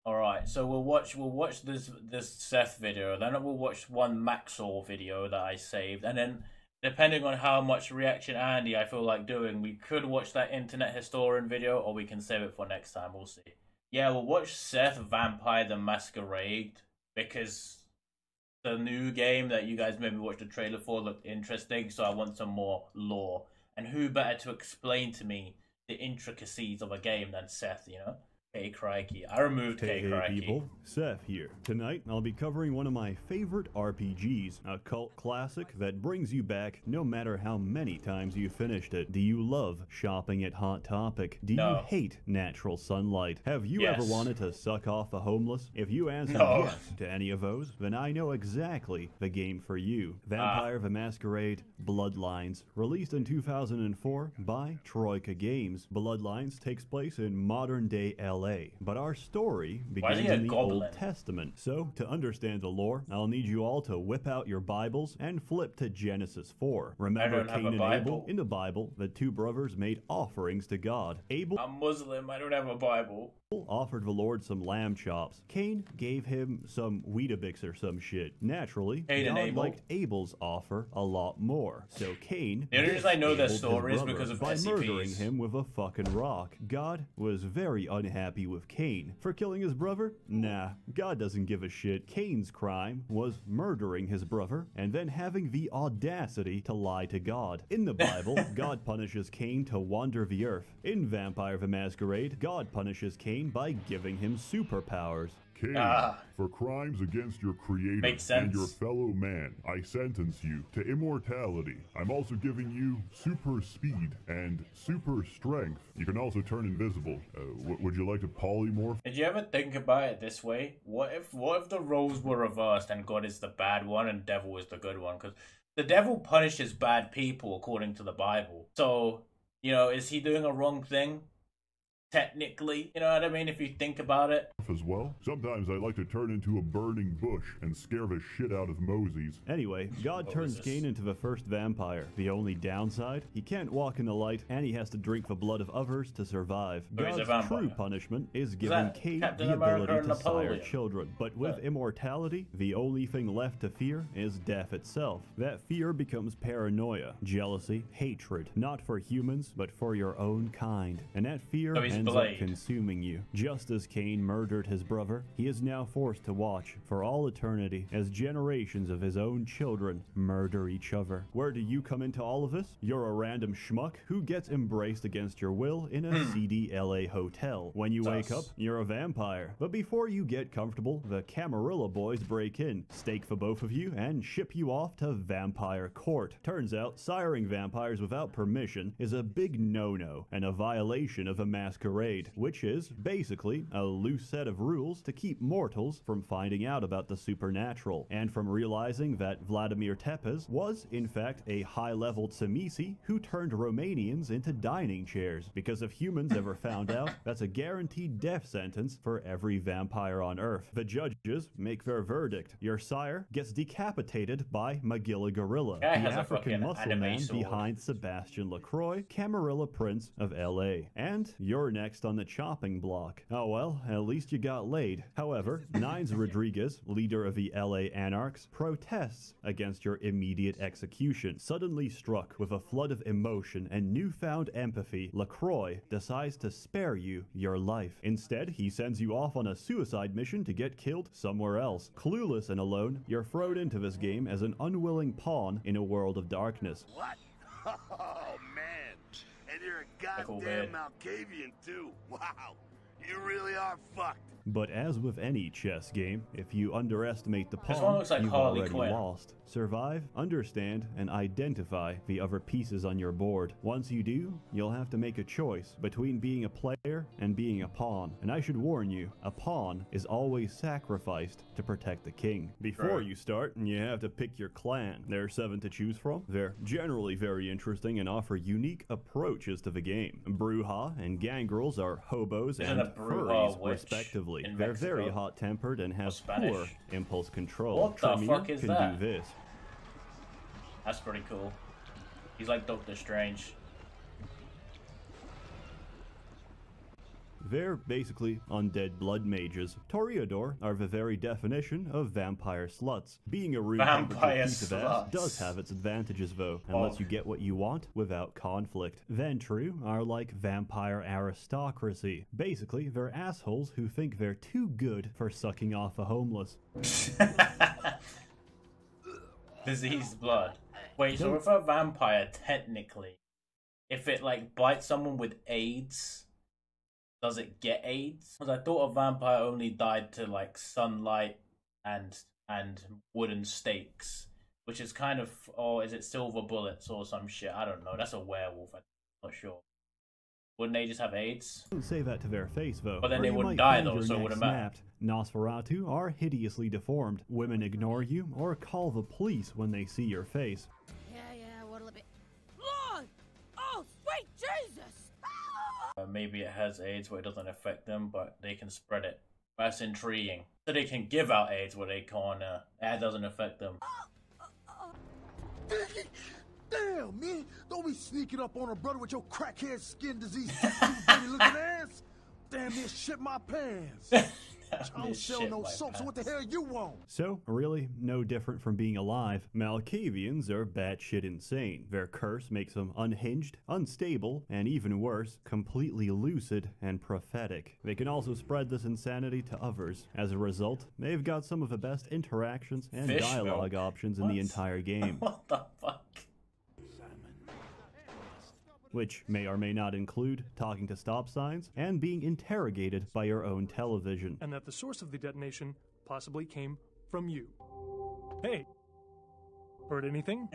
Alright, so we'll watch this Seth video, then we'll watch one Maxor video that I saved, and then depending on how much reaction Andy I feel like doing, we could watch that internet historian video or we can save it for next time, we'll see. Yeah, we'll watch Seth Vampire the Masquerade because the new game that you guys maybe watched the trailer for looked interesting, so I want some more lore. And who better to explain to me the intricacies of a game than Seth, you know? Hey crikey, I removed Hey crikey. People, Seth here. Tonight, I'll be covering one of my favorite RPGs, a cult classic that brings you back no matter how many times you finished it. Do you love shopping at Hot Topic? Do you hate natural sunlight? Have you ever wanted to suck off a homeless? If you answer yes to any of those, then I know exactly the game for you. Vampire the Masquerade Bloodlines, released in 2004 by Troika Games. Bloodlines takes place in modern-day LA, but our story begins in the Old Testament. So, to understand the lore, I'll need you all to whip out your Bibles and flip to Genesis 4. Remember Cain and Abel? In the Bible, the two brothers made offerings to God. Abel, I'm Muslim, I don't have a Bible, offered the Lord some lamb chops. Cain gave him some Weetabix or some shit. Naturally, God liked Abel's offer a lot more. So Cain, the only reason I know that story is because of by SCPs. murdering him with a fucking rock. God was very unhappy with Cain for killing his brother. Nah, God doesn't give a shit. Cain's crime was murdering his brother and then having the audacity to lie to God. In the Bible, God punishes Cain to wander the earth. In Vampire the Masquerade, God punishes Cain by giving him superpowers. Cain, for crimes against your creator and your fellow man, I sentence you to immortality. I'm also giving you super speed and super strength. You can also turn invisible. Would you like to polymorph? Did you ever think about it this way? What if the roles were reversed and God is the bad one and devil is the good one? Because the devil punishes bad people according to the Bible. So, you know, is he doing a wrong thing? Technically, you know what I mean, if you think about it. As well, sometimes I like to turn into a burning bush and scare the shit out of Moses. Anyway, God turns Cain into the first vampire. The only downside, he can't walk in the light and he has to drink the blood of others to survive. God's true punishment is giving Cain the ability to sire children. But with immortality, the only thing left to fear is death itself. That fear becomes paranoia, jealousy, hatred, not for humans, but for your own kind. And that fear ends up consuming you. Just as Cain murdered his brother, he is now forced to watch for all eternity as generations of his own children murder each other. Where do you come into all of this? You're a random schmuck who gets embraced against your will in a seedy LA hotel. When you wake up, you're a vampire. But before you get comfortable, the Camarilla boys break in, stake for both of you, and ship you off to vampire court. Turns out, siring vampires without permission is a big no-no and a violation of a masquerade, which is basically a loose set of rules to keep mortals from finding out about the supernatural, and from realizing that Vladimir Tepes was, in fact, a high-level Tsimisi who turned Romanians into dining chairs, because if humans ever found out, that's a guaranteed death sentence for every vampire on Earth. The judges make their verdict. Your sire gets decapitated by Magilla Gorilla, the African muscle man behind Sebastian LaCroix, Camarilla Prince of LA. And you're next on the chopping block. Oh well, at least you got laid. However, Nines Rodriguez, leader of the LA Anarchs, protests against your immediate execution. Suddenly struck with a flood of emotion and newfound empathy, LaCroix decides to spare you your life. Instead, he sends you off on a suicide mission to get killed somewhere else. Clueless and alone, you're thrown into this game as an unwilling pawn in a world of darkness. What? Oh, man. And you're a goddamn Malkavian, too. Wow. You really are fucked. But as with any chess game, if you underestimate the pawn, like you've already lost. Survive, understand, and identify the other pieces on your board. Once you do, you'll have to make a choice between being a player and being a pawn. And I should warn you, a pawn is always sacrificed to protect the king. Before you start, you have to pick your clan. There are 7 to choose from. They're generally very interesting and offer unique approaches to the game. Bruja and Gangrels are hobos and furries, respectively. They're very hot-tempered and have poor impulse control. What the fuck is that? Do this. That's pretty cool. He's like Doctor Strange. They're basically undead blood mages. Toreador are the very definition of vampire sluts. Being a room temperature piece of ass does have its advantages though, and lets you get what you want without conflict. Ventru are like vampire aristocracy. Basically, they're assholes who think they're too good for sucking off the homeless. Diseased blood. Wait, so if a vampire, technically, if it like bites someone with AIDS, does it get AIDS? Because I thought a vampire only died to like sunlight and wooden stakes, which is kind of, or is it silver bullets or some shit? I don't know. That's a werewolf. I'm not sure. Wouldn't they just have AIDS? Don't say that to their face, though. But then they wouldn't die, though, so it wouldn't matter. Nosferatu are hideously deformed. Women ignore you or call the police when they see your face. Yeah, what'll it be? Lord! Oh, sweet Jesus! Maybe it has AIDS where it doesn't affect them, but they can spread it. That's intriguing. So they can give out AIDS where they can't, it doesn't affect them. Damn, man! Don't be sneaking up on a brother with your crackhead skin disease, looking ass. Damn, this shit my pants. I don't sell no soap, so what the hell you want? So, really, no different from being alive. Malkavians are batshit insane. Their curse makes them unhinged, unstable, and even worse, completely lucid and prophetic. They can also spread this insanity to others. As a result, they've got some of the best interactions and dialogue options in the entire game. What the fuck? Which may or may not include talking to stop signs and being interrogated by your own television. And that the source of the detonation possibly came from you. Hey, heard anything?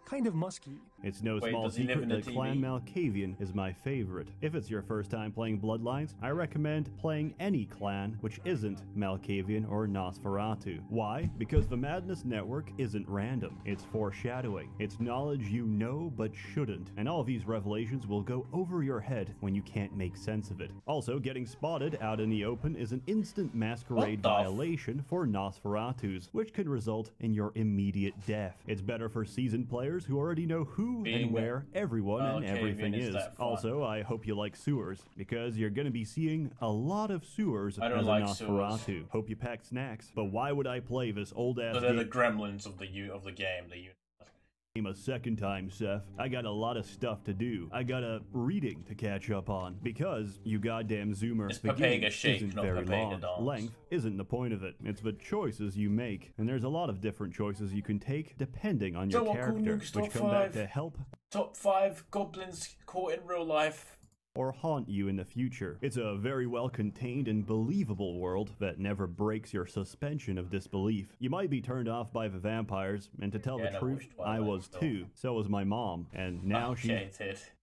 Kind of musky. It's no small secret that Clan Malkavian is my favorite. If it's your first time playing Bloodlines, I recommend playing any clan which isn't Malkavian or Nosferatu. Why? Because the Madness Network isn't random. It's foreshadowing. It's knowledge you know but shouldn't. And all of these revelations will go over your head when you can't make sense of it. Also, getting spotted out in the open is an instant masquerade violation for Nosferatus, which could result in your immediate death. It's better for seasoned players who already know who and where everyone and everything is. Also, I hope you like sewers, because you're going to be seeing a lot of sewers as a Nosferatu. Hope you packed snacks. But why would I play this old-ass game? They're the gremlins of the game. A second time, Seth. I got a lot of stuff to do. I got a reading to catch up on. Because, you goddamn zoomer, the game isn't very long. Length isn't the point of it. It's the choices you make. And there's a lot of different choices you can take depending on your character, which come back to help. Top 5 goblins caught in real life. Or haunt you in the future. It's a very well contained and believable world that never breaks your suspension of disbelief. You might be turned off by the vampires, and to tell the truth, I was too. So was my mom, and now she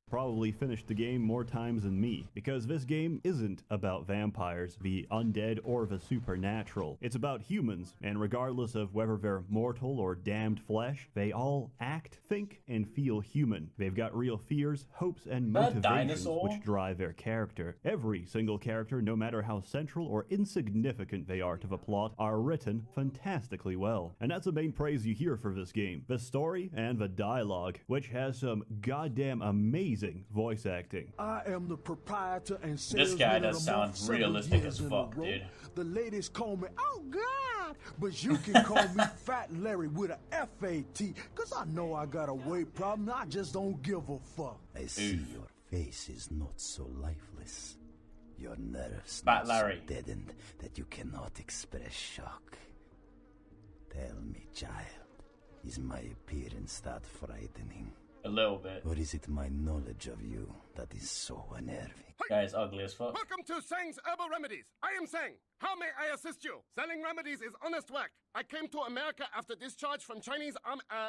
probably finished the game more times than me, because this game isn't about vampires, the undead, or the supernatural. It's about humans, and regardless of whether they're mortal or damned flesh, they all act, think, and feel human. They've got real fears, hopes, and motivations which drive their character. Every single character, no matter how central or insignificant they are to the plot, are written fantastically well. And that's the main praise you hear for this game. The story and the dialogue, which has some goddamn amazing voice acting. I am the proprietor and this guy does sound realistic as fuck, dude. The ladies call me, oh God, but you can call me Fat Larry with a F-A-T, cause I know I got a weight problem, I just don't give a fuck. I see your face is not so lifeless. Your nerves Fat Larry so deadened that you cannot express shock. Tell me, child, is my appearance that frightening? A little bit. Or is it my knowledge of you that is so unnerving? Guy's ugly as fuck. Welcome to Sang's Herbal Remedies. I am Sang. How may I assist you? Selling remedies is honest work. I came to America after discharge from Chinese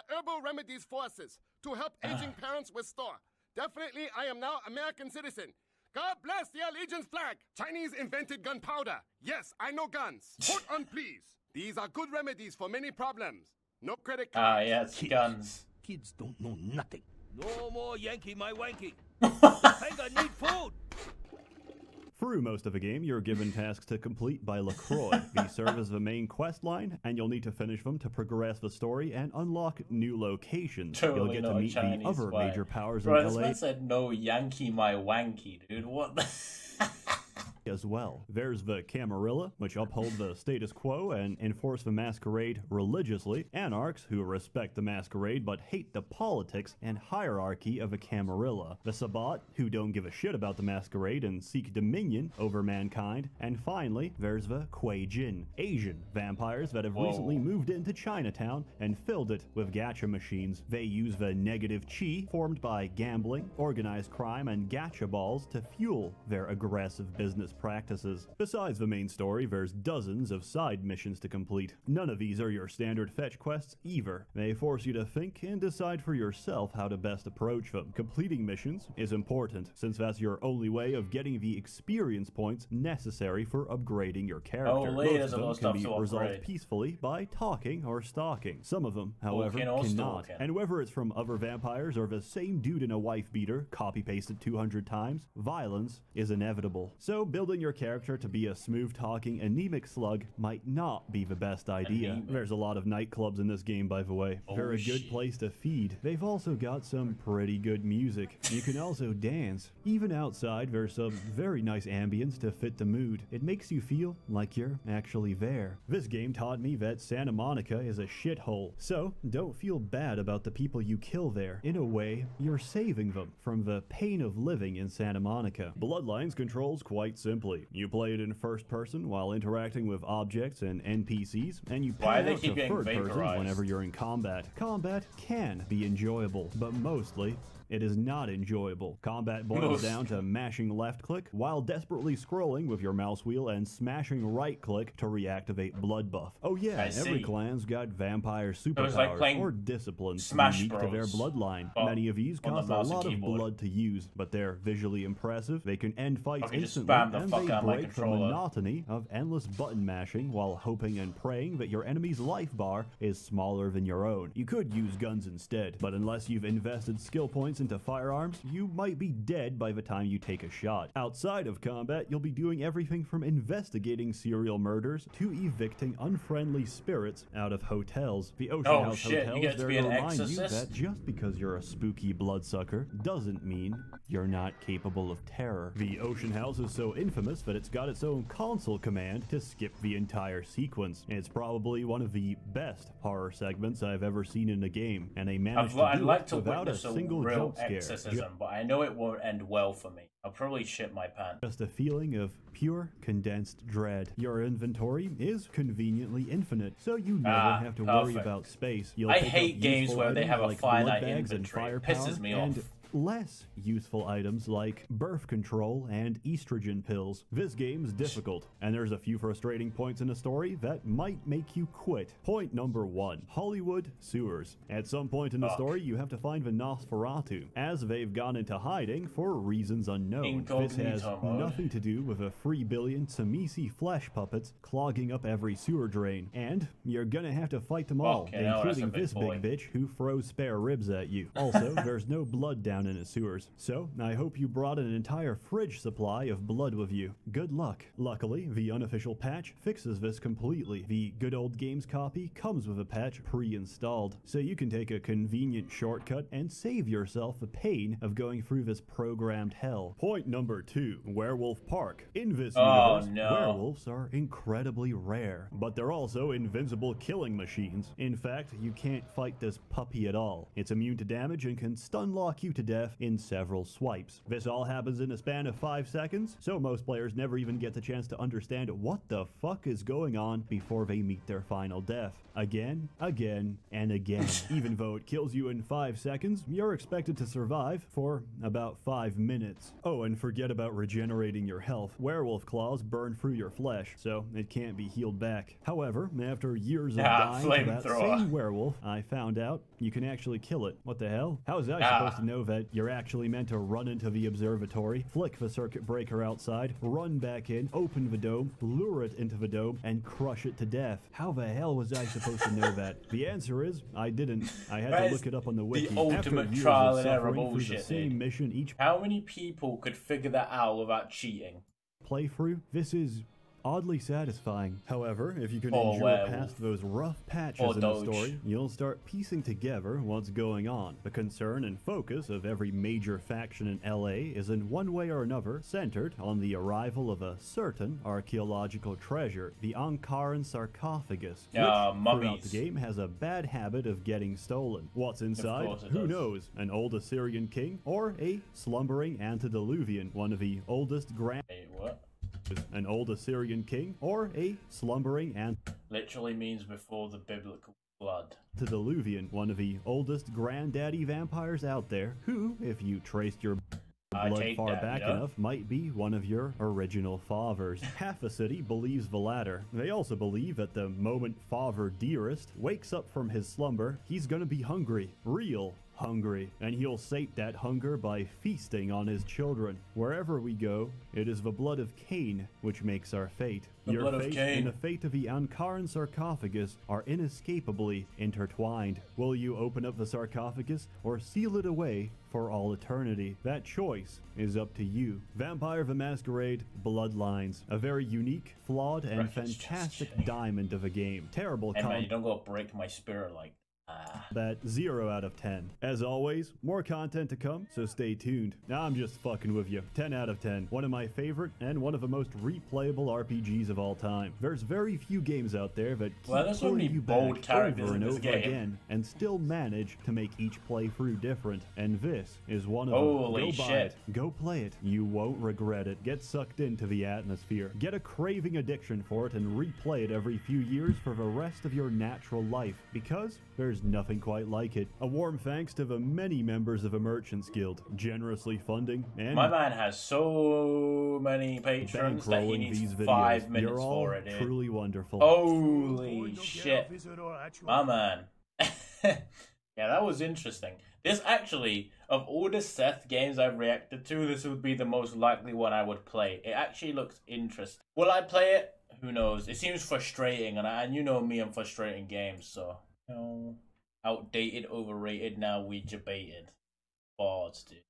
Herbal Remedies forces to help aging parents restore. Definitely, I am now American citizen. God bless the Allegiance flag. Chinese invented gunpowder. Yes, I know guns. Hold on, please. These are good remedies for many problems. No credit cards. Yeah, it's guns. Kids don't know nothing. No more Yankee my wanky. I need food. Through most of the game, you're given tasks to complete by LaCroix. These serve as the main quest line, and you'll need to finish them to progress the story and unlock new locations. Totally you'll get to meet the other major powers in LA. LA. This man said no Yankee my wanky, dude. What the... as well. There's the Camarilla, which uphold the status quo and enforce the masquerade religiously, anarchs who respect the masquerade but hate the politics and hierarchy of a Camarilla, the Sabbat, who don't give a shit about the masquerade and seek dominion over mankind, and finally, there's the Kuei Jin, Asian vampires that have recently moved into Chinatown and filled it with gacha machines. They use the negative chi formed by gambling, organized crime, and gacha balls to fuel their aggressive business practices. Besides the main story, there's dozens of side missions to complete. None of these are your standard fetch quests either. They force you to think and decide for yourself how to best approach them. Completing missions is important, since that's your only way of getting the experience points necessary for upgrading your character. Most of them can be resolved peacefully by talking or stalking. Some of them, however, cannot. And whether it's from other vampires or the same dude in a wife beater, copy-pasted 200 times, violence is inevitable. So building your character to be a smooth-talking, anemic slug might not be the best idea. There's a lot of nightclubs in this game, by the way. They're a good place to feed. They've also got some pretty good music. You can also dance. Even outside, there's some very nice ambience to fit the mood. It makes you feel like you're actually there. This game taught me that Santa Monica is a shithole, so don't feel bad about the people you kill there. In a way, you're saving them from the pain of living in Santa Monica. Bloodlines controls quite simply. You play it in first person while interacting with objects and NPCs, and you pan out to third person whenever you're in combat. Combat can be enjoyable, but mostly it is not enjoyable. Combat boils down to mashing left click while desperately scrolling with your mouse wheel and smashing right click to reactivate blood buff. Oh yeah, every clan's got vampire superpowers or disciplines unique to their bloodline. Many of these cost a lot of blood to use, but they're visually impressive, they can end fights instantly, and they break the monotony of endless button mashing while hoping and praying that your enemy's life bar is smaller than your own. You could use guns instead, but unless you've invested skill points into firearms, you might be dead by the time you take a shot. Outside of combat, you'll be doing everything from investigating serial murders to evicting unfriendly spirits out of hotels. The Ocean House Hotels there to remind you that just because you're a spooky bloodsucker doesn't mean you're not capable of terror. The Ocean House is so infamous that it's got its own console command to skip the entire sequence. It's probably one of the best horror segments I've ever seen in a game, and they managed to do it without a single jump exorcism, but I know it won't end well for me. I'll probably shit my pants. Just a feeling of pure condensed dread. Your inventory is conveniently infinite, so you never have to worry about space. I hate games where they have a finite inventory. It pisses me off. Less useful items like birth control and estrogen pills. This game's difficult, and there's a few frustrating points in the story that might make you quit. Point number 1. Hollywood sewers. At some point in the story, you have to find the Nosferatu, as they've gone into hiding for reasons unknown. This has nothing to do with a 3 billion Tsamisi flesh puppets clogging up every sewer drain, and you're gonna have to fight them all, including this big bitch who throws spare ribs at you. Also, there's no blood down in the sewers, so I hope you brought an entire fridge supply of blood with you. Good luck. Luckily, the unofficial patch fixes this completely. The good old games copy comes with a patch pre-installed, so you can take a convenient shortcut and save yourself the pain of going through this programmed hell. Point number 2. Werewolf Park. In this universe, werewolves are incredibly rare, but they're also invincible killing machines. In fact, you can't fight this puppy at all. It's immune to damage and can stun lock you to death in several swipes. This all happens in a span of 5 seconds, so most players never even get the chance to understand what the fuck is going on before they meet their final death. Again, and again. Even though it kills you in 5 seconds, you're expected to survive for about 5 minutes. Oh, and forget about regenerating your health. Werewolf claws burn through your flesh, so it can't be healed back. However, after years of dying to that same werewolf, I found out you can actually kill it. What the hell? How was I supposed to know that you're actually meant to run into the observatory, flick the circuit breaker outside, run back in, open the dome, lure it into the dome, and crush it to death? How the hell was I supposed to know that? The answer is, I didn't. I had to look it up on the wiki. The ultimate trial and error bullshit. How many people could figure that out without cheating? playthrough, this is oddly satisfying. However, if you can endure past those rough patches in the story, you'll start piecing together what's going on. The concern and focus of every major faction in LA is in one way or another centered on the arrival of a certain archaeological treasure, the Ankaran sarcophagus, which throughout the game has a bad habit of getting stolen. What's inside? Who knows? An old Assyrian king or a slumbering antediluvian, one of the oldest an old Assyrian king, or a slumbering and literally means before the biblical flood. Antediluvian, one of the oldest granddaddy vampires out there, who, if you traced your blood far back enough, might be one of your original fathers. Half a city believes the latter. They also believe that the moment Father Dearest wakes up from his slumber, he's gonna be hungry. Real hungry, and he'll sate that hunger by feasting on his children. Wherever we go, it is the blood of Cain which makes our fate. Your fate and the fate of the Ankaran sarcophagus are inescapably intertwined. Will you open up the sarcophagus or seal it away for all eternity? That choice is up to you. Vampire the Masquerade Bloodlines, a very unique, flawed, and fantastic diamond of a game. Terrible content. Man, you don't go break my spirit like that 0 out of 10. As always, more content to come, so stay tuned. Now I'm just fucking with you. 10 out of 10. One of my favorite and one of the most replayable RPGs of all time. There's very few games out there that keep pulling you back over and over again and still manage to make each playthrough different. And this is one of them. Holy shit. Buy it. Go play it. You won't regret it. Get sucked into the atmosphere. Get a craving addiction for it and replay it every few years for the rest of your natural life. Because there's nothing quite like it. A warm thanks to the many members of the Merchants Guild, generously funding and my man has so many patrons that he needs 5 minutes for it. Truly wonderful. Holy shit, my man. Yeah, that was interesting. This actually, of all the Seth games I've reacted to, this would be the most likely one I would play. It actually looks interesting. Will I play it? Who knows? It seems frustrating, and you know me, I'm frustrating games, so you know. Outdated, overrated, now we debated. Bards, dude.